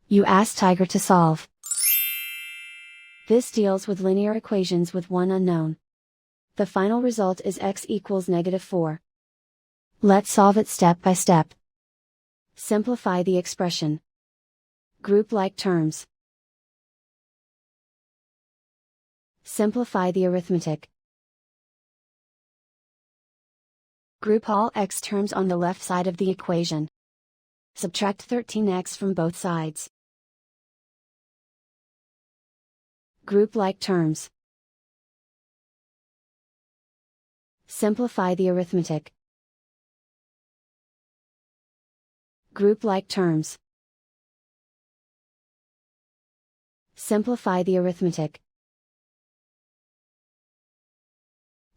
You ask Tiger to solve. This deals with linear equations with one unknown. The final result is x equals -4. Let's solve it step by step. Simplify the expression. Group like terms. Simplify the arithmetic. Group all x terms on the left side of the equation. Subtract 13x from both sides. Group like terms. Simplify the arithmetic. Group like terms. Simplify the arithmetic.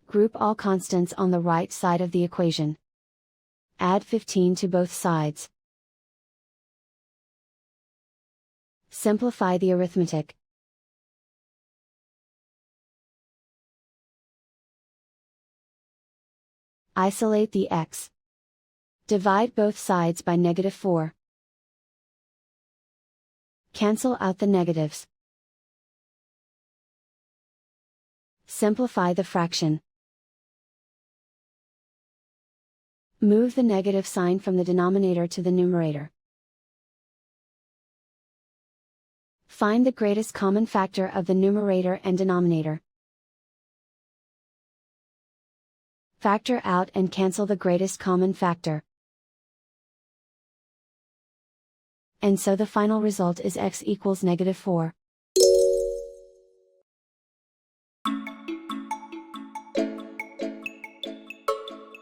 Group all constants on the right side of the equation. Add 15 to both sides. Simplify the arithmetic. Isolate the x. Divide both sides by -4. Cancel out the negatives. Simplify the fraction. Move the negative sign from the denominator to the numerator. Find the greatest common factor of the numerator and denominator. Factor out and cancel the greatest common factor. And so the final result is x equals -4.